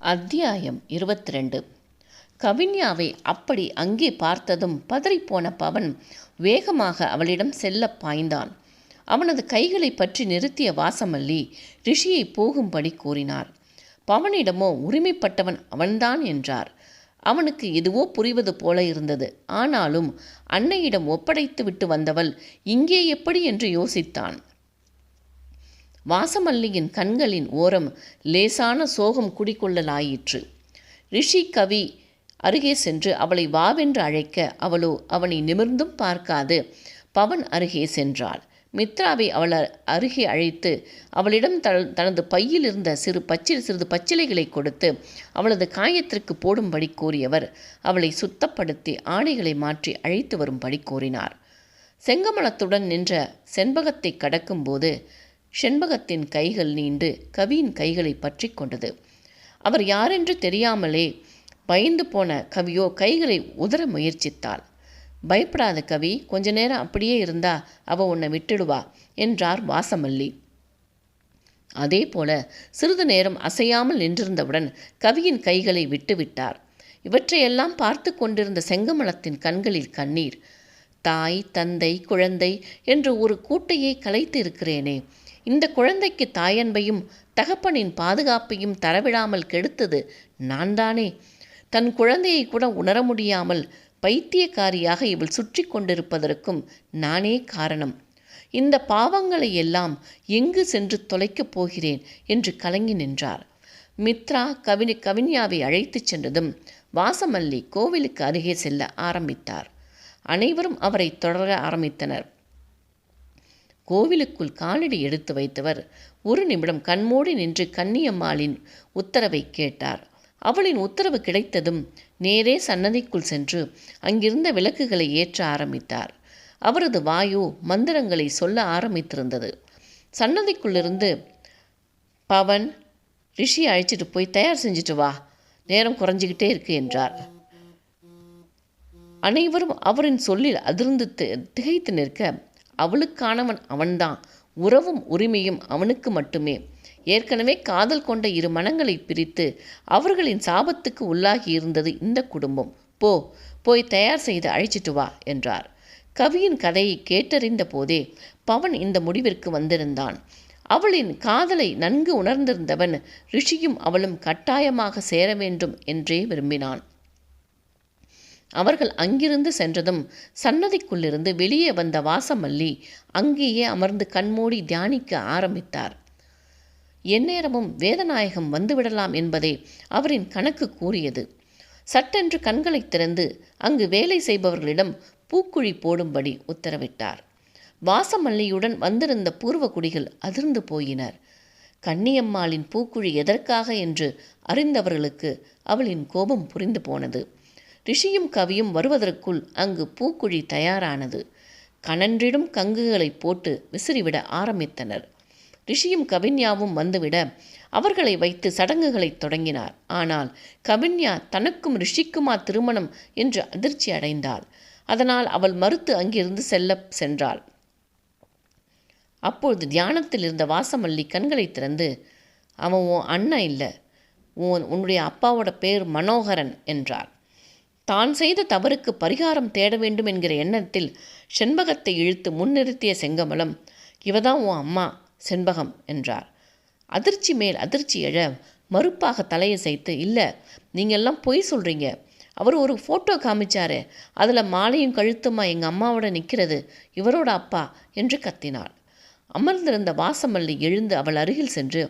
அத்தியாயம் 22. கவின்யாவை அப்படி அங்கே பார்த்ததும் பதறிப்போன பவன் வேகமாக அவளிடம் செல்ல பாய்ந்தான். அவனது கைகளை பற்றி நிறுத்திய வாசமல்லி ரிஷியை போகும்படி கூறினார். பவனிடமோ உரிமைப்பட்டவன் அவன்தான் என்றார். அவனுக்கு எதுவோ புரிவது போல இருந்தது. ஆனாலும் அன்னையிடம் ஒப்படைத்து விட்டு வந்தவள் இங்கே எப்படி என்று யோசித்தான். வாசமல்லியின் கண்களின் ஓரம் லேசான சோகம் குடிக்கொள்ளலாயிற்று. ரிஷி கவி அருகே சென்று அவளை வாவென்று அழைக்க அவளோ அவனை நிமிர்ந்தும் பார்க்காது பவன் அருகே சென்றாள். மித்ராவை அவள் அருகே அழைத்து அவளிடம் தனது பையில் இருந்த சிறிது பச்சிலைகளை கொடுத்து அவளது காயத்திற்கு போடும்படி கூறியவர் அவளை சுத்தப்படுத்தி ஆடைகளை மாற்றி அழைத்து வரும்படி கூறினார். செங்கமலத்துடன் நின்ற செண்பகத்தை கடக்கும்போது செண்பகத்தின் கைகள் நீண்டு கவியின் கைகளை பற்றி கொண்டது. அவர் யாரென்று தெரியாமலே பயந்து போன கவியோ கைகளை உதற முயற்சித்தாள். பயப்படாத கவி, கொஞ்ச நேரம் அப்படியே இருந்தா அவ உன்னை விட்டுடுவா என்றார் வாசமல்லி. அதே போல சிறிது நேரம் அசையாமல் நின்றிருந்தவுடன் கவியின் கைகளை விட்டுவிட்டார். இவற்றையெல்லாம் பார்த்து கொண்டிருந்த செங்கமலத்தின் கண்களில் கண்ணீர். தாய், தந்தை, குழந்தை என்று ஒரு கூட்டையே கலைத்து இருக்கிறேனே, இந்த குழந்தைக்கு தாயன்பையும் தகப்பனின் பாதுகாப்பையும் தரவிடாமல் கெடுத்தது நான் தானே. தன் குழந்தையை கூட உணர முடியாமல் பைத்தியக்காரியாக இவள் சுற்றி கொண்டிருப்பதற்கும் நானே காரணம். இந்த பாவங்களை எல்லாம் எங்கு சென்று தொலைக்கப் போகிறேன் என்று கலங்கி நின்றார். மித்ரா கவின்யாவை அழைத்துச் சென்றதும் வாசமல்லி கோவிலுக்கு அருகே செல்ல ஆரம்பித்தார். அனைவரும் அவரை தொடர ஆரம்பித்தனர். கோவிலுக்குள் காலடி எடுத்து வைத்தவர் ஒரு நிமிடம் கண்மூடி நின்று கன்னியம்மாளின் உத்தரவை கேட்டார். அவளின் உத்தரவு கிடைத்ததும் நேரே சன்னதிக்குள் சென்று அங்கிருந்த விளக்குகளை ஏற்ற ஆரம்பித்தார். அவரது வாயு மந்திரங்களை சொல்ல ஆரம்பித்திருந்தது. சன்னதிக்குள்ளிருந்து, பவன், ரிஷி அழைச்சிட்டு போய் தயார் செஞ்சுட்டு வா, நேரம் குறைஞ்சிக்கிட்டே இருக்கு என்றார். அனைவரும் அவரின் சொல்லில் அதிர்ந்து திகைத்து நிற்க, அவளுக்கானவன் அவன்தான், உறவும் உரிமையும் அவனுக்கு மட்டுமே. ஏற்கனவே காதல் கொண்ட இரு மனங்களை பிரித்து அவர்களின் சாபத்துக்கு உள்ளாகி இருந்தது இந்த குடும்பம். போய் தயார் செய்து அழைச்சிட்டு வா என்றார். கவியின் கதையை கேட்டறிந்த போதே பவன் இந்த முடிவிற்கு வந்திருந்தான். அவளின் காதலை நன்கு உணர்ந்திருந்தவன் ரிஷியும் அவளும் கட்டாயமாக சேர வேண்டும் என்றே விரும்பினான். அவர்கள் அங்கிருந்து சென்றதும் சன்னதிக்குள்ளிருந்து வெளியே வந்த வாசமல்லி அங்கேயே அமர்ந்து கண்மூடி தியானிக்க ஆரம்பித்தார். எந்நேரமும் வேதநாயகம் வந்துவிடலாம் என்பதே அவரின் கணக்கு கூறியது. சட்டென்று கண்களை திறந்து அங்கு வேலை செய்பவர்களிடம் பூக்குழி போடும்படி உத்தரவிட்டார். வாசமல்லியுடன் வந்திருந்த பூர்வகுடிகள் அதிர்ந்து போயினர். கன்னியம்மாளின் பூக்குழி எதற்காக என்று அறிந்தவர்களுக்கு அவளின் கோபம் புரிந்து போனது. ரிஷியும் கவியும் வருவதற்குள் அங்கு பூக்குழி தயாரானது. கனன்றிடும் கங்குகளை போட்டு விசிறிவிட ஆரம்பித்தனர். ரிஷியும் கவின்யாவும் வந்துவிட அவர்களை வைத்து சடங்குகளை தொடங்கினார். ஆனால் கவின்யா தனக்கும் ரிஷிக்குமா திருமணம் என்று அதிர்ச்சி அடைந்தாள். அதனால் அவள் மறுத்து அங்கிருந்து சென்றாள். அப்பொழுது தியானத்தில் இருந்த வாசமல்லி கண்களை திறந்து, அவன் உன் அண்ணன் இல்லை, உன்னுடைய அப்பாவோட பேர் மனோகரன் என்றார். தான் செய்த தவறுக்கு பரிகாரம் தேட வேண்டும் என்கிற எண்ணத்தில் செண்பகத்தை இழுத்து முன்னிறுத்திய செங்கமலம், இவதான் உன் அம்மா செண்பகம் என்றார். அதிர்ச்சி மேல் அதிர்ச்சி எழ மறுப்பாக தலையசைத்து, இல்லை, நீங்கள்லாம் பொய் சொல்கிறீங்க, அவர் ஒரு ஃபோட்டோ காமிச்சாரு, அதில் மாலையும் கழுத்துமா எங்கள் அம்மாவோட நிற்கிறது, இவரோட அப்பா என்று கத்தினாள். அமர்ந்திருந்த வாசமல்லி எழுந்து அவள் அருகில் சென்று,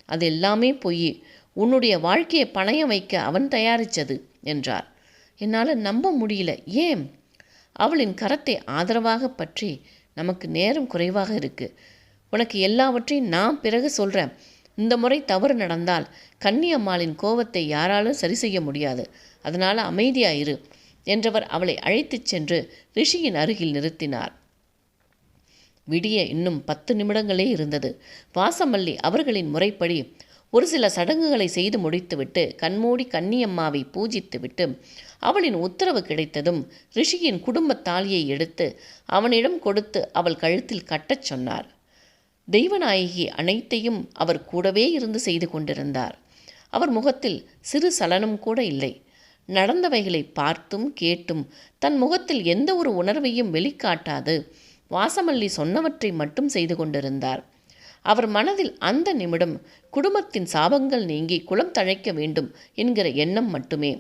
அது எல்லாமே பொய், உன்னுடைய வாழ்க்கையை பணயம் வைக்க அவன் தயாரித்தது என்றார். என்னால் நம்ப முடியல. ஏன்? அவளின் கரத்தை ஆதரவாக பற்றி, நமக்கு நேரம் குறைவாக இருக்குது, உனக்கு எல்லாவற்றையும் நான் பிறகு சொல்கிறேன். இந்த முறை தவறு நடந்தால் கன்னியம்மாளின் கோபத்தை யாராலும் சரி செய்ய முடியாது, அதனால் அமைதியாயிரு என்றவர் அவளை அழைத்துச் சென்று ரிஷியின் அருகில் நிறுத்தினார். விடிய இன்னும் 10 நிமிடங்களே இருந்தது. வாசமல்லி அவர்களின் முறைப்படி ஒரு சில சடங்குகளை செய்து முடித்துவிட்டு கண்மூடி கன்னியம்மாவை பூஜித்துவிட்டு அவளின் உத்தரவு கிடைத்ததும் ரிஷியின் குடும்பத் தாலியை எடுத்து அவனிடம் கொடுத்து அவள் கழுத்தில் கட்டச் சொன்னார். தெய்வநாயகி அனைத்தையும் அவர் கூடவே இருந்து செய்து கொண்டிருந்தார். அவர் முகத்தில் சிறு சலனம் கூட இல்லை. நடந்தவைகளை பார்த்தும் கேட்டும் தன் முகத்தில் எந்த ஒரு உணர்வையும் வெளிக்காட்டாது வாசமல்லி சொன்னவற்றை மட்டும் செய்து கொண்டிருந்தார். அவர் மனதில் அந்த நிமிடம் குடும்பத்தின் சாபங்கள் நீங்கி குலம் தழைக்க வேண்டும் என்கிற எண்ணம் மட்டுமே.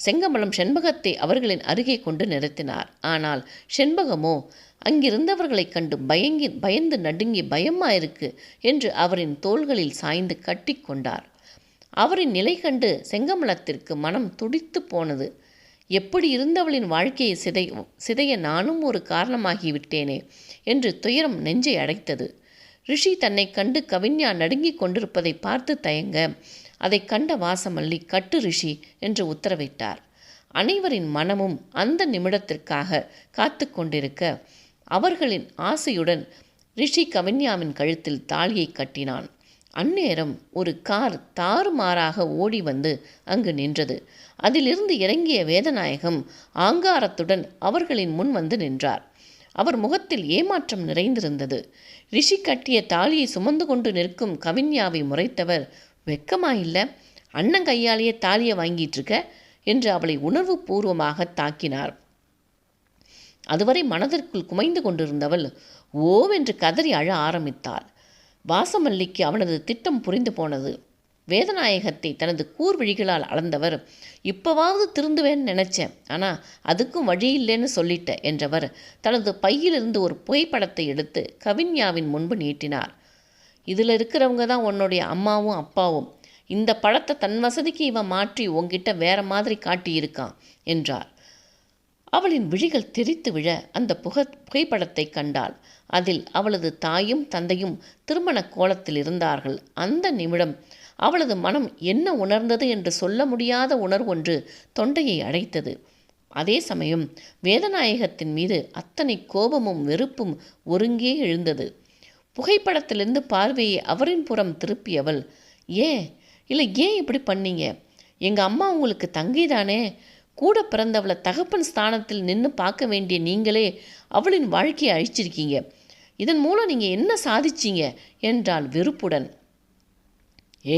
செங்கமலம் செண்பகத்தை அவர்களின் அருகே கொண்டு நிறுத்தினார். ஆனால் செண்பகமோ அங்கிருந்தவர்களைக் கண்டு பயந்து நடுங்கி பயமாயிருக்கு என்று அவரின் தோள்களில் சாய்ந்து கட்டி கொண்டார். அவரின் நிலை கண்டு செங்கமலத்திற்கு மனம் துடித்து போனது. எப்படி இருந்தவளின் வாழ்க்கையை சிதைய நானும் ஒரு காரணமாகிவிட்டேனே என்று துயரம் நெஞ்சை அடைத்தது. ரிஷி தன்னை கண்டு கவிஞா நடுங்கிக் கொண்டிருப்பதை பார்த்து தயங்க, அதை கண்ட வாசமல்லி கட்டு ரிஷி என்று உத்தரவிட்டார். அனைவரின் மனமும் அந்த நிமிடத்திற்காக காத்து கொண்டிருக்க அவர்களின் ஆசையுடன் ரிஷி கவிஞாவின் கழுத்தில் தாலியை கட்டினான். அந்நேரம் ஒரு கார் தாறுமாறாக ஓடி வந்து அங்கு நின்றது. அதிலிருந்து இறங்கிய வேதநாயகம் ஆங்காரத்துடன் அவர்களின் முன் வந்து நின்றார். அவர் முகத்தில் ஏமாற்றம் நிறைந்திருந்தது. ரிஷி கட்டிய தாலியை சுமந்து கொண்டு நிற்கும் கவிஞாவை முறைத்தவர், வெக்கமாயில்ல, அண்ணன் கையாலேயே தாலியை வாங்கிட்டு இருக்க என்று அவளை உணர்வு பூர்வமாக தாக்கினார். அதுவரை மனதிற்குள் குமைந்து கொண்டிருந்தவள் ஓவென்று கதறி அழ ஆரம்பித்தாள். வாசமல்லிக்கு அவனது திட்டம் புரிந்து போனது. வேதநாயகத்தை தனது கூர்விழிகளால் அளந்தவர், இப்போவாவது திருந்துவேன்னு நினச்சேன், ஆனால் அதுக்கும் வழி இல்லைன்னு சொல்லிட்ட என்றவர் தனது பையிலிருந்து ஒரு புகைப்படத்தை எடுத்து கவிஞாவின் முன்பு நீட்டினார். இதில் இருக்கிறவங்க தான் உன்னுடைய அம்மாவும் அப்பாவும். இந்த படத்தை தன் வசதிக்கு இவன் மாற்றி உங்ககிட்ட வேற மாதிரி காட்டியிருக்கான் என்றார். அவளின் விழிகள் தெரித்து விழ அந்த புகைப்படத்தை கண்டாள். அதில் அவளது தாயும் தந்தையும் திருமண கோலத்தில் இருந்தார்கள். அந்த நிமிடம் அவளது மனம் என்ன உணர்ந்தது என்று சொல்ல முடியாத உணர்வொன்று தொண்டையை அடைத்தது. அதே சமயம் வேதநாயகத்தின் மீது அத்தனை கோபமும் வெறுப்பும் ஒருங்கே எழுந்தது. புகைப்படத்திலிருந்து பார்வையை அவரின் புறம் திருப்பியவள், ஏன் இப்படி பண்ணீங்க? எங்கள் அம்மா உங்களுக்கு தங்கிதானே? கூட பிறந்தவளை தகப்பன் ஸ்தானத்தில் நின்று பார்க்க வேண்டிய நீங்களே அவளின் வாழ்க்கையை அழிச்சிருக்கீங்க. இதன் மூலம் நீங்கள் என்ன சாதிச்சீங்க என்றாள் வெறுப்புடன்.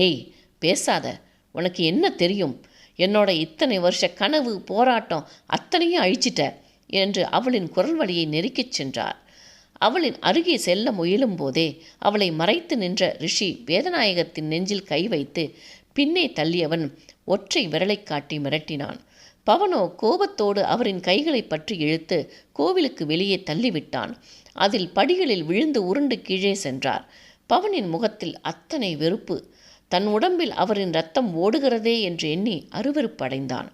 ஏய், பேசாத, உனக்கு என்ன தெரியும்? என்னோட இத்தனை வருஷ கனவு போராட்டம் அத்தனையும் அழிச்சிட்ட என்று அவளின் குரல் வழியை நெருக்கிச் சென்றார். அவளின் அருகே செல்ல முயலும் போதே அவளை மறைத்து நின்ற ரிஷி வேதநாயகத்தின் நெஞ்சில் கை வைத்து பின்னே தள்ளியவன் ஒற்றை விரலை காட்டி மிரட்டினான். பவனோ கோபத்தோடு அவரின் கைகளை பற்றி இழுத்து கோவிலுக்கு வெளியே தள்ளிவிட்டான். அதில் படிகளில் விழுந்து உருண்டு கீழே சென்றார். பவனின் முகத்தில் அத்தனை வெறுப்பு, தன் உடம்பில் அவரின் இரத்தம் ஓடுகிறதே என்று எண்ணி அருவருப்படைந்தான்.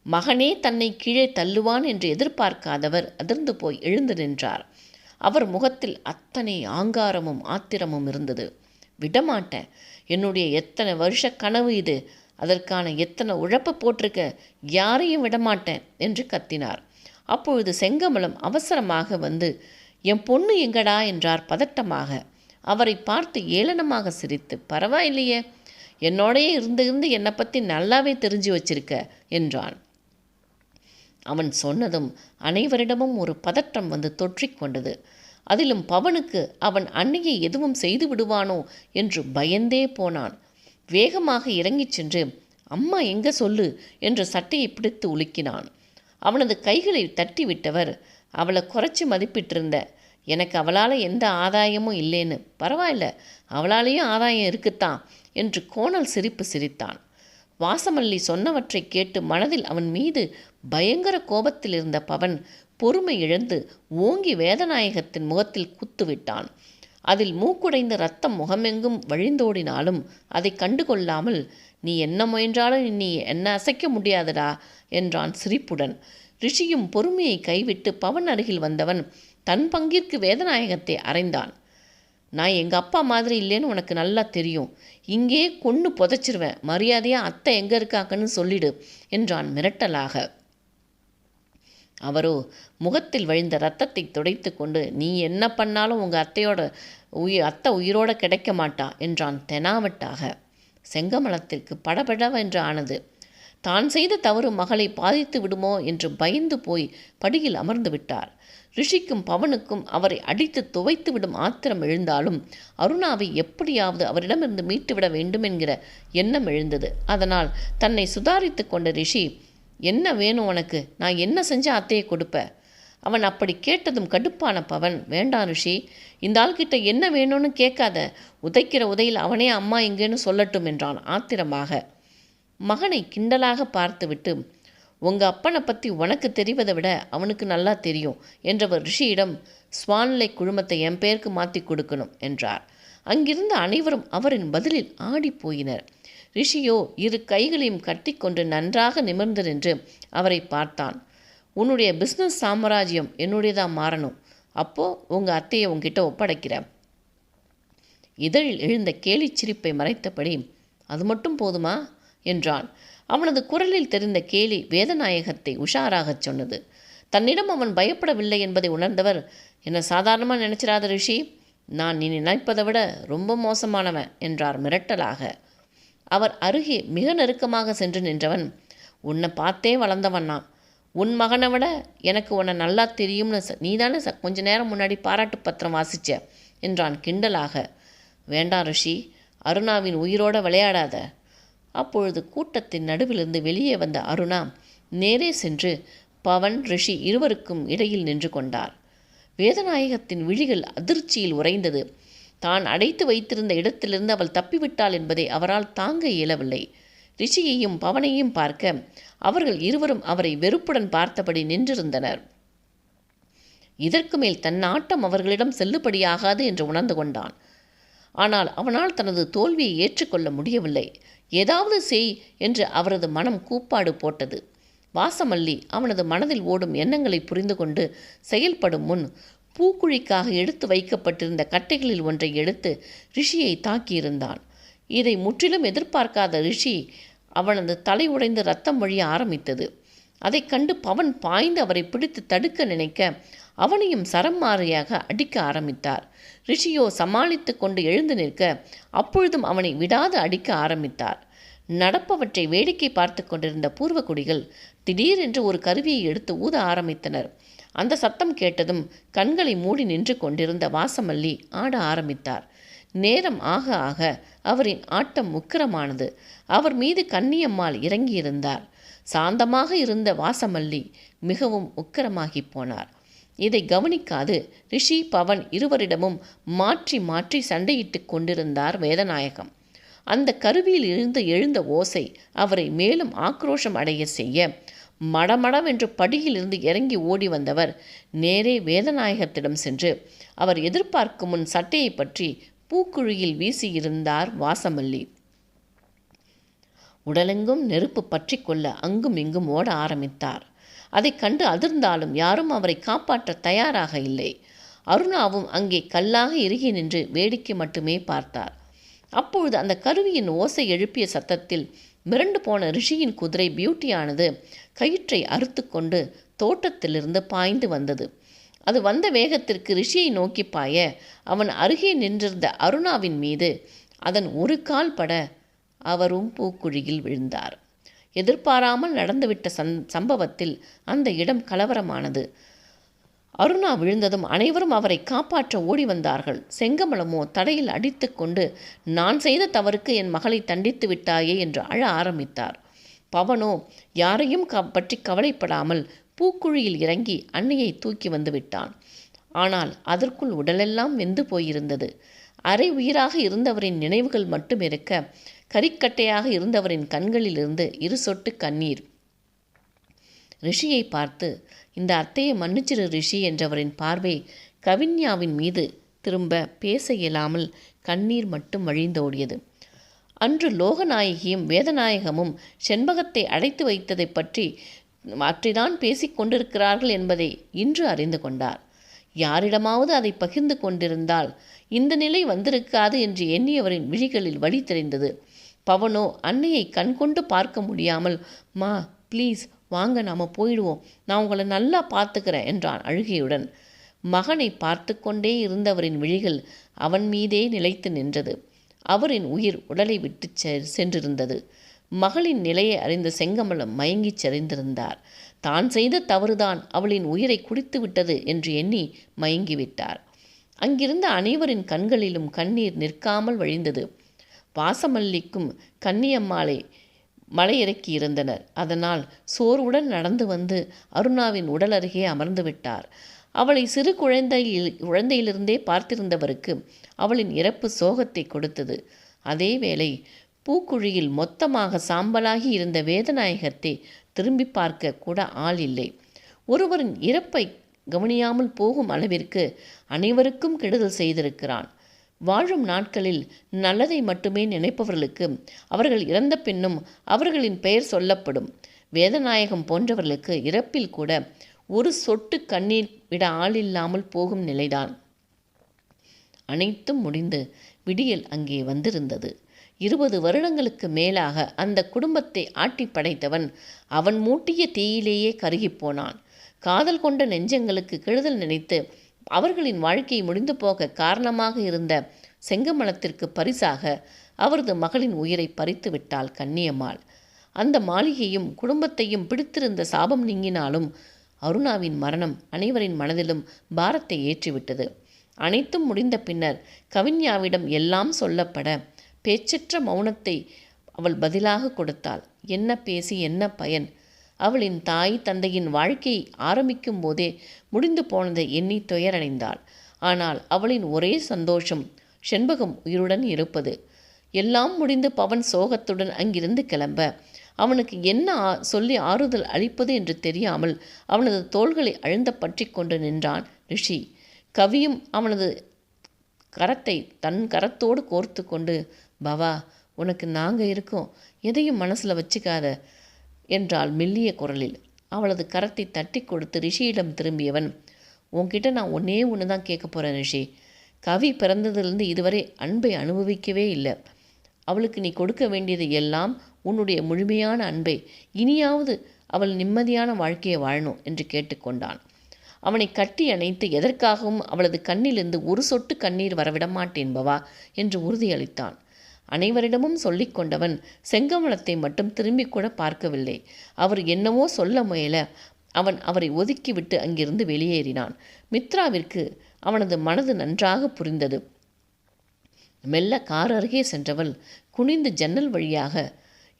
மகனே தன்னை கீழே தள்ளுவான் என்று எதிர்பார்க்காதவர் அதிர்ந்து போய் எழுந்து நின்றார். அவர் முகத்தில் அத்தனை ஆங்காரமும் ஆத்திரமும் இருந்தது. விடமாட்டேன், என்னுடைய எத்தனை வருஷ கனவு இது, அதற்கான எத்தனை உழைப்பை போட்டிருக்க, யாரையும் விடமாட்டேன் என்று கத்தினார். அப்பொழுது செங்கமலம் அவசரமாக வந்து, என் பொண்ணு எங்கடா என்றார் பதட்டமாக. அவரை பார்த்து ஏளனமாக சிரித்து, பரவாயில்லையே, என்னோடையே இருந்து என்னை பற்றி நல்லாவே தெரிஞ்சு வச்சிருக்க என்றான். அவன் சொன்னதும் அனைவரிடமும் ஒரு பதற்றம் வந்து தொற்றிக்கொண்டது. அதிலும் பவனுக்கு அவன் அன்னையை எதுவும் செய்து விடுவானோ என்று பயந்தே போனான். வேகமாக இறங்கிச் சென்று, அம்மா எங்க சொல்லு என்று சட்டையை பிடித்து உலுக்கினான். அவனது கைகளை தட்டி விட்டவர், அவளை குறைச்சி மதிப்பிட்டிருந்த, எனக்கு அவளால் எந்த ஆதாயமும் இல்லைன்னு. பரவாயில்ல, அவளாலேயும் ஆதாயம் இருக்குத்தான் என்று கோணல் சிரிப்பு சிரித்தான். வாசமல்லி சொன்னவற்றை கேட்டு மனதில் அவன் மீது பயங்கர கோபத்தில் இருந்த பவன் பொறுமை இழந்து ஓங்கி வேதநாயகத்தின் முகத்தில் குத்துவிட்டான். அதில் மூக்குடைந்த இரத்தம் முகமெங்கும் வழிந்தோடினாலும் அதை கண்டுகொள்ளாமல், நீ என்ன முயன்றாலும் நீ என்ன அசைக்க முடியாதடா என்றான் சிரிப்புடன். ரிஷியும் பொறுமையை கைவிட்டு பவன் அருகில் வந்தவன் தன் பங்கிற்கு வேதநாயகத்தை அறைந்தான். நான் எங்கள் அப்பா மாதிரி இல்லைன்னு உனக்கு நல்லா தெரியும், இங்கே கொன்று புதைச்சிருவேன், மரியாதையாக அத்தை எங்கே இருக்காங்கன்னு சொல்லிடு என்றான் மிரட்டலாக. அவரோ முகத்தில் வழிந்த இரத்தத்தை துடைத்து கொண்டு, நீ என்ன பண்ணாலும் உங்கள் அத்தை உயிரோட கிடைக்க மாட்டா என்றான் தெனாவட்டாக. செங்கமலத்திற்கு படபடவென்று ஆனது. தான் செய்த தவறு மகளை பாதித்து விடுமோ என்று பயந்து போய் படியில் அமர்ந்து விட்டார். ரிஷிக்கும் பவனுக்கும் அவரை அடித்து துவைத்துவிடும் ஆத்திரம் எழுந்தாலும் அருணாவை எப்படியாவது அவரிடமிருந்து மீட்டுவிட வேண்டும் என்கிற எண்ணம் எழுந்தது. அதனால் தன்னை சுதாரித்து கொண்ட ரிஷி, என்ன வேணும் உனக்கு? நான் என்ன செஞ்ச அத்தையை கொடுப்ப? அவன் அப்படி கேட்டதும் கடுப்பான பவன், வேண்டாம் ரிஷி, இந்த ஆள்கிட்ட என்ன வேணும்னு கேட்காத, உதைக்கிற உதையில் அவனே அம்மா எங்கேன்னு சொல்லட்டும் என்றான் ஆத்திரமாக. மகனை கிண்டலாக பார்த்துவிட்டு, உங்கள் அப்பனை பற்றி உனக்கு தெரிவதை விட அவனுக்கு நல்லா தெரியும் என்றவர் ரிஷியிடம், ஸ்வான்லை குழுமத்தை என் பேருக்கு மாற்றி கொடுக்கணும் என்றார். அங்கிருந்த அனைவரும் அவரின் பதிலில் ஆடி போயினர். ரிஷியோ இரு கைகளையும் கட்டிக்கொண்டு நன்றாக நிமிர்ந்து நின்று அவரை பார்த்தான். உன்னுடைய பிஸ்னஸ் சாம்ராஜ்யம் என்னுடையதாக மாறணும், அப்போது உங்கள் அத்தையை உங்ககிட்ட ஒப்படைக்கிறேன். இதழில் எழுந்த கேலி சிரிப்பை மறைத்தபடி, அது மட்டும் போதுமா என்றான். அவனது குரலில் தெரிந்த கேலி வேதநாயகத்தை உஷாராகச் சொன்னது. தன்னிடம் அவன் பயப்படவில்லை என்பதை உணர்ந்தவர், என்னை சாதாரணமாக நினைச்சிடாத ரிஷி, நான் நீ நினைப்பதை விட ரொம்ப மோசமானவன் என்றார் மிரட்டலாக. அவர் அருகே மிக நெருக்கமாக சென்று நின்றவன், உன்னை பார்த்தே வளர்ந்தவன்னா, உன் மகனை விட எனக்கு உன்னை நல்லா தெரியும்னு நீதானே கொஞ்ச நேரம் முன்னாடி பாராட்டு பத்திரம் வாசிச்ச என்றான் கிண்டலாக. வேண்டாம் ரிஷி, அருணாவின் உயிரோடு விளையாடாத. அப்பொழுது கூட்டத்தின் நடுவிலிருந்து வெளியே வந்த அருணா நேரே சென்று பவன் ரிஷி இருவருக்கும் இடையில் நின்று கொண்டார். வேதநாயகத்தின் விழிகள் அதிர்ச்சியில் உறைந்தது. தான் அடைத்து வைத்திருந்த இடத்திலிருந்து அவள் தப்பிவிட்டாள் என்பதை அவரால் தாங்க இயலவில்லை. ரிஷியையும் பவனையும் பார்க்க அவர்கள் இருவரும் அவரை வெறுப்புடன் பார்த்தபடி நின்றிருந்தனர். இதற்கு மேல் தன் ஆட்டம் அவர்களிடம் செல்லுபடியாகாது என்று உணர்ந்து கொண்டான். ஆனால் அவனால் தனது தோல்வியை ஏற்றுக்கொள்ள முடியவில்லை. ஏதாவது செய் என்று அவரது மனம் கூப்பாடு போட்டது. வாசமல்லி அவனது மனதில் ஓடும் எண்ணங்களை புரிந்து கொண்டு செயல்படும் முன் பூக்குழிக்காக எடுத்து வைக்கப்பட்டிருந்த கட்டைகளில் ஒன்றை எடுத்து ரிஷியை தாக்கியிருந்தான். இதை முற்றிலும் எதிர்பார்க்காத ரிஷி அவனது தலை உடைந்து ரத்தம் வழிய ஆரம்பித்தது. அதை கண்டு பவன் பாய்ந்து அவரை பிடித்து தடுக்க நினைக்க அவனையும் சரம் மாறியாக அடிக்க ஆரம்பித்தார். ரிஷியோ சமாளித்து கொண்டு எழுந்து நிற்க அப்பொழுதும் அவனை விடாது அடிக்க ஆரம்பித்தார். நடப்பவற்றை வேடிக்கை பார்த்து கொண்டிருந்த பூர்வகுடிகள் திடீரென்று ஒரு கருவியை எடுத்து ஊத ஆரம்பித்தனர். அந்த சத்தம் கேட்டதும் கண்களை மூடி நின்று கொண்டிருந்த வாசமல்லி ஆட ஆரம்பித்தார். நேரம் ஆக ஆக அவரின் ஆட்டம் உக்கிரமானது. அவர் மீது கன்னியம்மாள் இறங்கியிருந்தார். சாந்தமாக இருந்த வாசமல்லி மிகவும் உக்கிரமாகி போனார். இதை கவனிக்காது ரிஷி பவன் இருவரிடமும் மாற்றி மாற்றி சண்டையிட்டு கொண்டிருந்தார் வேதநாயகம். அந்த கருவியில் இருந்து எழுந்த ஓசை அவரை மேலும் ஆக்ரோஷம் அடைய செய்ய மடமடவென்று படியிலிருந்து இறங்கி ஓடி வந்தவர் நேரே வேதநாயகத்திடம் சென்று அவர் எதிர்பார்க்கும் முன் சட்டையை பற்றி பூக்குழியில் வீசியிருந்தார் வாசமல்லி. உடலெங்கும் நெருப்பு பற்றி கொள்ள அங்கும் இங்கும் ஓட ஆரம்பித்தார். அதை கண்டு அதிர்ந்தாலும் யாரும் அவரை காப்பாற்ற தயாராக இல்லை. அருணாவும் அங்கே கல்லாக இறுகி நின்று வேடிக்கை மட்டுமே பார்த்தார். அப்பொழுது அந்த கருவியின் ஓசை எழுப்பிய சத்தத்தில் மிரண்டு போன ரிஷியின் குதிரை பியூட்டியானது கயிற்றை அறுத்து கொண்டு தோட்டத்திலிருந்து பாய்ந்து வந்தது. அது வந்த வேகத்திற்கு ரிஷியை நோக்கி பாய அவன் அருகே நின்றிருந்த அருணாவின் மீது அதன் ஒரு கால் பட அவரும் பூக்குழியில் விழுந்தார். எதிர்பாராமல் நடந்துவிட்ட சம்பவத்தில் அந்த இடம் கலவரமானது. அருணா விழுந்ததும் அனைவரும் அவரை காப்பாற்ற ஓடி வந்தார்கள். செங்கமலமோ தடையில் அடித்து கொண்டு, நான் செய்த தவறுக்கு என் மகளை தண்டித்து விட்டாயே என்று அழ ஆரம்பித்தார். பவனோ யாரையும் பற்றி கவலைப்படாமல் பூக்குழியில் இறங்கி அன்னையை தூக்கி வந்து விட்டான். ஆனால் அதற்குள் உடலெல்லாம் வெந்து போயிருந்தது. அரை உயிராக இருந்தவரின் நினைவுகள் மட்டும் இருக்க கரிக்கட்டையாக இருந்தவரின் கண்களிலிருந்து இரு சொட்டு கண்ணீர். ரிஷியை பார்த்து, இந்த அத்தையை மன்னிச்சிரு ரிஷி என்றவரின் பார்வை கவின்யாவின் மீது திரும்ப பேச இயலாமல் கண்ணீர் மட்டும் வழிந்தோடியது. அன்று லோகநாயகியும் வேதநாயகமும் செண்பகத்தை அடைத்து வைத்ததை பற்றிதான் பேசிக் கொண்டிருக்கிறார்கள் என்பதை இன்று அறிந்து கொண்டார். யாரிடமாவது அதை பகிர்ந்து கொண்டிருந்தால் இந்த நிலை வந்திருக்காது என்று எண்ணியவரின் விழிகளில் வழி தெரிந்தது. பவனோ அன்னையை கண்கொண்டு பார்க்க முடியாமல், மா ப்ளீஸ் வாங்க, நாம் போயிடுவோம், நான் உங்களை நல்லா பார்த்துக்கிறேன் என்றான் அழுகையுடன். மகனை பார்த்து கொண்டே இருந்தவரின் விழிகள் அவன் மீதே நிலைத்து நின்றது. அவரின் உயிர் உடலை விட்டு சென்றிருந்தது. மகளின் நிலையை அறிந்த செங்கமலம் மயங்கிச் சரிந்திருந்தார். தான் செய்த தவறுதான் அவளின் உயிரை குடித்து விட்டது என்று எண்ணி மயங்கிவிட்டார். அங்கிருந்த அனைவரின் கண்களிலும் கண்ணீர் நிற்காமல் வழிந்தது. வாசமல்லிக்கும் கன்னியம்மாளை மலையிறக்கி இருந்தனர். அதனால் சோர்வுடன் நடந்து வந்து அருணாவின் உடல் அருகே அமர்ந்து விட்டார். அவளை சிறு குழந்தையிலிருந்தே பார்த்திருந்தவருக்கு அவளின் இறப்பு சோகத்தை கொடுத்தது. அதேவேளை பூக்குழியில் மொத்தமாக சாம்பலாகி இருந்த வேதநாயகத்தை திரும்பி பார்க்க கூட ஆள் இல்லை. ஒருவரின் இறப்பை கவனியாமல் போகும் அளவிற்கு அனைவருக்கும் கெடுதல் செய்திருக்கிறான். வாழும் நாட்களில் நல்லதை மட்டுமே நினைப்பவர்களுக்கு அவர்கள் இறந்த பின்னும் அவர்களின் பெயர் சொல்லப்படும். வேதநாயகம் போன்றவர்களுக்கு இறப்பில் கூட ஒரு சொட்டு கண்ணீர் விட ஆளில்லாமல் போகும் நிலைதான். அனைத்தும் முடிந்து விடியல் அங்கே வந்திருந்தது. 20 வருடங்களுக்கு மேலாக அந்த குடும்பத்தை ஆட்டி படைத்தவன் அவன் மூட்டிய தீயிலேயே கருகிப்போனான். காதல் கொண்ட நெஞ்சங்களுக்கு கெடுதல் நினைத்து அவர்களின் வாழ்க்கை முடிந்து போக காரணமாக இருந்த செங்கமலத்திற்கு பரிசாக அவரது மகளின் உயிரை பறித்து விட்டாள் கன்னியம்மாள். அந்த மாளிகையும் குடும்பத்தையும் பிடித்திருந்த சாபம் நீங்கினாலும் அருணாவின் மரணம் அனைவரின் மனதிலும் பாரத்தை ஏற்றிவிட்டது. அனைத்தும் முடிந்த பின்னர் கவிஞாவிடம் எல்லாம் சொல்லப்பட பேச்சற்ற மௌனத்தை அவள் பதிலாக கொடுத்தாள். என்ன பேசி என்ன பயன்? அவளின் தாய் தந்தையின் வாழ்க்கை ஆரம்பிக்கும் போதே முடிந்து போனதை எண்ணி துயரடைந்தாள். ஆனால் அவளின் ஒரே சந்தோஷம் செண்பகம் உயிருடன் இருப்பது. எல்லாம் முடிந்து பவன் சோகத்துடன் அங்கிருந்து கிளம்ப அவனுக்கு என்ன சொல்லி ஆறுதல் அளிப்பது என்று தெரியாமல் அவனது தோள்களை அழுந்த பற்றி கொண்டு நின்றான் ரிஷி. கவியும் அவனது கரத்தை தன் கரத்தோடு கோர்த்து கொண்டு, பவா, உனக்கு நாங்கள் இருக்கோம், எதையும் மனசில் வச்சுக்காத என்றாள் மெல்லிய குரலில். அவளது கரத்தை தட்டி கொடுத்து ரிஷியிடம் திரும்பியவன், உன்கிட்ட நான் ஒன்றே ஒன்று தான் கேட்க போகிறேன் ரிஷி. கவி பிறந்ததிலிருந்து இதுவரை அன்பை அனுபவிக்கவே இல்லை. அவளுக்கு நீ கொடுக்க வேண்டியது எல்லாம் உன்னுடைய முழுமையான அன்பை. இனியாவது அவள் நிம்மதியான வாழ்க்கையை வாழணும் என்று கேட்டுக்கொண்டான். அவனை கட்டி அணைத்து எதற்காகவும் அவளது கண்ணிலிருந்து ஒரு சொட்டு கண்ணீர் வரவிட மாட்டேன் பவா என்று உறுதியளித்தான். அனைவரிடமும் சொல்லிக் கொண்டவன் செங்கமலத்தை மட்டும் திரும்பி கூட பார்க்கவில்லை. அவர் என்னவோ சொல்ல முயல அவன் அவரை ஒதுக்கிவிட்டு அங்கிருந்து வெளியேறினான். மித்ராவிற்கு அவனது மனது நன்றாக புரிந்தது. மெல்ல கார் அருகே சென்றவள் குனிந்து ஜன்னல் வழியாக,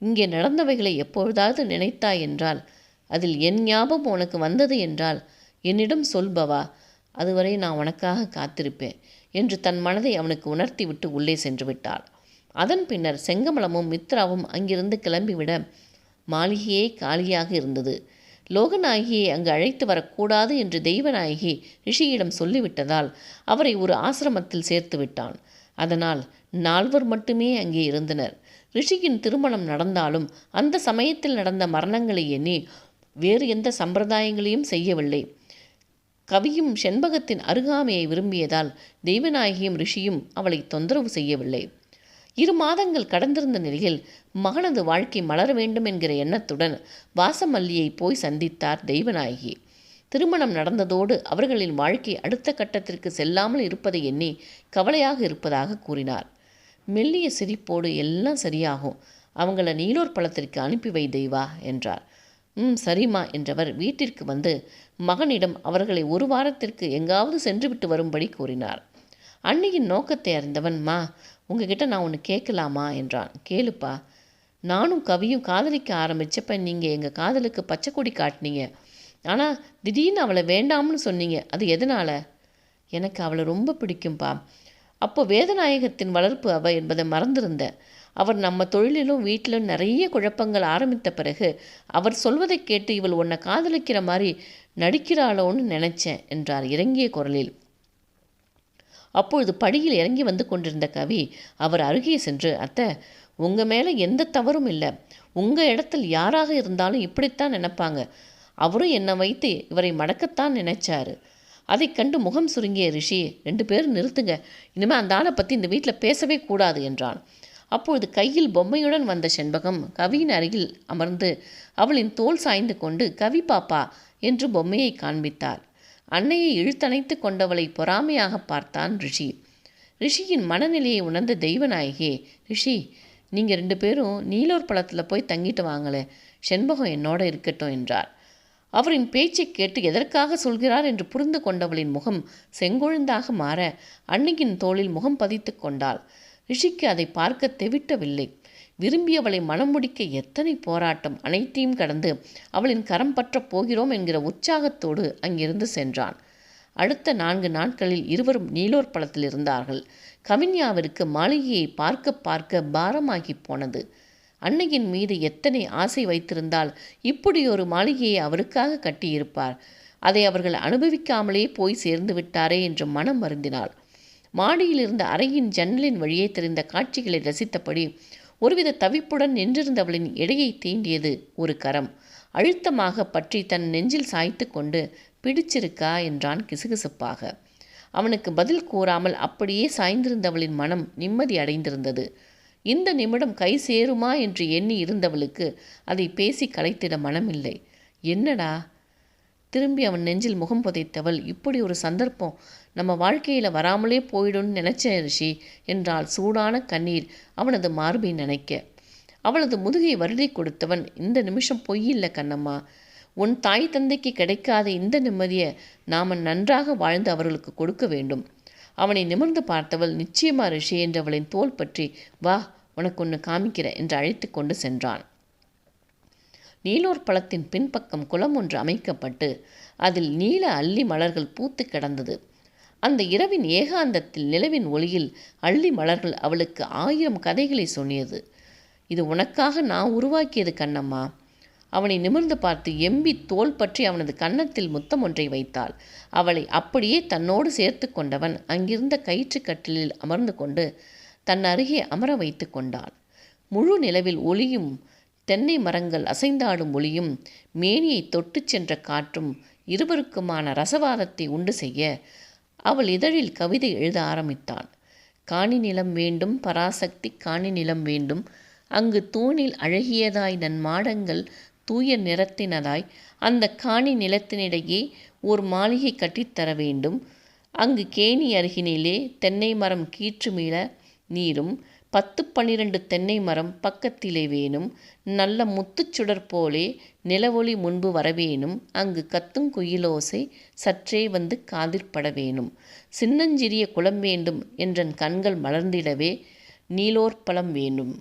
இங்கே நடந்தவைகளை எப்பொழுதாவது நினைத்தாய் என்றால், அதில் என் ஞாபகம் உனக்கு வந்தது என்றால் என்னிடம் சொல்பவா, அதுவரை நான் உனக்காக காத்திருப்பேன் என்று தன் மனதை அவனுக்கு உணர்த்தி விட்டு உள்ளே சென்று விட்டாள். அதன் பின்னர் செங்கமலமும் மித்ராவும் அங்கிருந்து கிளம்பிவிட மாளிகையே காலியாக இருந்தது. லோகநாயகியை அங்கு அழைத்து வரக்கூடாது என்று தெய்வநாயகி ரிஷியிடம் சொல்லிவிட்டதால் அவரை ஒரு ஆசிரமத்தில் சேர்த்து விட்டான். அதனால் 4 மட்டுமே அங்கே இருந்தனர். ரிஷியின் திருமணம் நடந்தாலும் அந்த சமயத்தில் நடந்த மரணங்களை எண்ணி வேறு எந்த சம்பிரதாயங்களையும் செய்யவில்லை. கவியும் செண்பகத்தின் அருகாமையை விரும்பியதால் தெய்வநாயகியும் ரிஷியும் அவளை தொந்தரவு செய்யவில்லை. 2 மாதங்கள் கடந்திருந்த நிலையில் மகனது வாழ்க்கை மலர வேண்டும் என்கிற எண்ணத்துடன் வாசமல்லியை போய் சந்தித்தார் தெய்வநாயகி. திருமணம் நடந்ததோடு அவர்களின் வாழ்க்கை அடுத்த கட்டத்திற்கு செல்லாமல் இருப்பதை எண்ணி கவலையாக இருப்பதாக கூறினார். மெல்லிய சிரிப்போடு, எல்லாம் சரியாகும், அவங்கள நீலோர் பழத்திற்கு அனுப்பி வை தெய்வா என்றார். சரிம்மா என்றவர் வீட்டிற்கு வந்து மகனிடம் அவர்களை 1 வாரத்திற்கு எங்காவது சென்றுவிட்டு வரும்படி கூறினார். அன்னியின் நோக்கத்தை அறிந்தவன், மா, உங்ககிட்ட நான் ஒன்று கேட்கலாமா என்றான். கேளுப்பா. நானும் கவியும் காதலிக்க ஆரம்பித்தப்ப நீங்கள் எங்கள் காதலுக்கு பச்சை கொடி காட்டினீங்க. ஆனால் திடீர்னு அவளை வேண்டாம்னு சொன்னீங்க. அது எதனால்? எனக்கு அவளை ரொம்ப பிடிக்கும்பா. அப்போ வேதநாயகத்தின் வளர்ப்பு அவ என்பதை மறந்திருந்தேன். அவர் நம்ம தொழிலிலும் வீட்டிலும் நிறைய குழப்பங்கள் ஆரம்பித்த பிறகு அவர் சொல்வதை கேட்டு இவள் உன்னை காதலிக்கிற மாதிரி நடிக்கிறாளோன்னு நினைச்சேன் என்றார் இறங்கிய குரலில். அப்பொழுது படியில் இறங்கி வந்து கொண்டிருந்த கவி அவர் அருகே சென்று, அத்தை, உங்கள் மேலே எந்த தவறும் இல்லை. உங்கள் இடத்தில் யாராக இருந்தாலும் இப்படித்தான் நினைப்பாங்க. அவரும் என்னை வைத்து இவரை மடக்கத்தான் நினைச்சாரு. அதை கண்டு முகம் சுருங்கிய ரிஷி, 2 பேரும் நிறுத்துங்க, இனிமேல் அந்த ஆளை பற்றி இந்த வீட்டில் பேசவே கூடாது என்றான். அப்பொழுது கையில் பொம்மையுடன் வந்த செண்பகம் கவியின் அருகில் அமர்ந்து அவளின் தோள் சாய்ந்து கொண்டு, கவி பாப்பா என்று பொம்மையை காண்பித்தார். அன்னையை இழுத்தணைத்து கொண்டவளை பொறாமையாக பார்த்தான் ரிஷி. ரிஷியின் மனநிலையை உணர்ந்த தெய்வநாயகி, ரிஷி, நீங்கள் 2 பேரும் நீலோர் பழத்தில் போய் தங்கிட்டு வாங்களே, செண்பகம் என்னோட இருக்கட்டும் என்றார். அவரின் பேச்சைக் கேட்டு எதற்காக சொல்கிறார் என்று புரிந்து கொண்டவளின் முகம் செங்கொழுந்தாக மாற அன்னையின் தோளில் முகம் பதித்து கொண்டாள். ரிஷிக்கு அதை பார்க்க தெவிட்டவில்லை. விரும்பியவளை மனம் முடிக்க எத்தனை போராட்டம்! அனைத்தையும் கடந்து அவளின் கரம் பற்றப் போகிறோம் என்கிற உற்சாகத்தோடு அங்கிருந்து சென்றான். அடுத்த 4 நாட்களில் இருவரும் நீலோர் பழத்தில் இருந்தார்கள். கவின்யாவிற்கு மாளிகையை பார்க்க பார்க்க பாரமாகி போனது. அன்னையின் மீது எத்தனை ஆசை வைத்திருந்தால் இப்படியொரு மாளிகையை அவருக்காக கட்டியிருப்பார். அதை அவர்கள் அனுபவிக்காமலே போய் சேர்ந்து விட்டாரே என்று மனம் வருந்தினாள். மாடியில் இருந்த அறையின் ஜன்னலின் வழியே தெரிந்த காட்சிகளை ரசித்தபடி ஒருவித தவிப்புடன் நின்றிருந்தவளின் எடையை தீண்டியது ஒரு கரம். அழுத்தமாக பற்றி தன் நெஞ்சில் சாய்த்து கொண்டு, பிடிச்சிருக்கா என்றான் கிசுகிசுப்பாக. அவனுக்கு பதில் கூறாமல் அப்படியே சாய்ந்திருந்தவளின் மனம் நிம்மதி அடைந்திருந்தது. இந்த நிமிடம் கை சேருமா என்று எண்ணி இருந்தவளுக்கு அதை பேசி கலைத்திட மனமில்லை. என்னடா? திரும்பி அவன் நெஞ்சில் முகம் புதைத்தவள், இப்படி ஒரு சந்தர்ப்பம் நம்ம வாழ்க்கையில் வராமலே போயிடும்னு நினைச்சேன் ரிஷி என்றால் சூடான கண்ணீர் அவனது மார்பை நினைக்க. அவளது முதுகை வருடி கொடுத்தவன், இந்த நிமிஷம் பொய்யில்லை கண்ணம்மா. உன் தாய் தந்தைக்கு கிடைக்காத இந்த நிம்மதியை நாம் நன்றாக வாழ்ந்து அவர்களுக்கு கொடுக்க வேண்டும். அவனை நிமிர்ந்து பார்த்தவள், நிச்சயமா ரிஷி என்று அவளின் தோள் பற்றி, வா உனக்கு ஒன்று காமிக்கிற என்று அழைத்து கொண்டு சென்றான். நீலோர் பழத்தின் பின்பக்கம் குளம் ஒன்று அமைக்கப்பட்டு அதில் நீல அல்லி மலர்கள் பூத்து கிடந்தது. அந்த இரவின் ஏகாந்தத்தில் நிலவின் ஒளியில் அள்ளி மலர்கள் அவளுக்கு 1000 கதைகளை சொன்னியது. இது உனக்காக நான் உருவாக்கியது கண்ணம்மா. அவனை நிமிர்ந்து பார்த்து எம்பி தோல் பற்றி அவனது கன்னத்தில் முத்தம் ஒன்றை வைத்தாள். அவளை அப்படியே தன்னோடு சேர்த்து கொண்டவன் அங்கிருந்த கயிற்று கட்டிலில் அமர்ந்து கொண்டு தன் அருகே அமர வைத்து கொண்டாள். முழு நிலவில் ஒளியும் தென்னை மரங்கள் அசைந்தாடும் ஒளியும் மேனியை தொட்டு சென்ற காற்றும் இருவருக்குமான ரசவாதத்தை உண்டு செய்ய அவள் இதழில் கவிதை எழுத ஆரம்பித்தாள். காணி நிலம் வேண்டும் பராசக்தி, காணி நிலம் வேண்டும். அங்கு தூணில் அழகியதாய் நன் மாடங்கள் தூய நிறத்தினதாய் அந்த காணி நிலத்தினிடையே ஓர் மாளிகை கட்டித்தர வேண்டும். அங்கு கேணி அருகினிலே தென்னை மரம் கீற்று மீள நீரும் 10-12 தென்னை மரம் பக்கத்திலே வேணும். நல்ல முத்துச்சுடர் போலே நிலவொளி முன்பு வரவேணும். அங்கு கத்தும் குயிலோசை சற்றே வந்து காதிற்பட வேணும். சின்னஞ்சிறிய குளம் வேண்டும் என்றன் கண்கள் மலர்ந்திடவே நீலோர் பழம் வேண்டும்.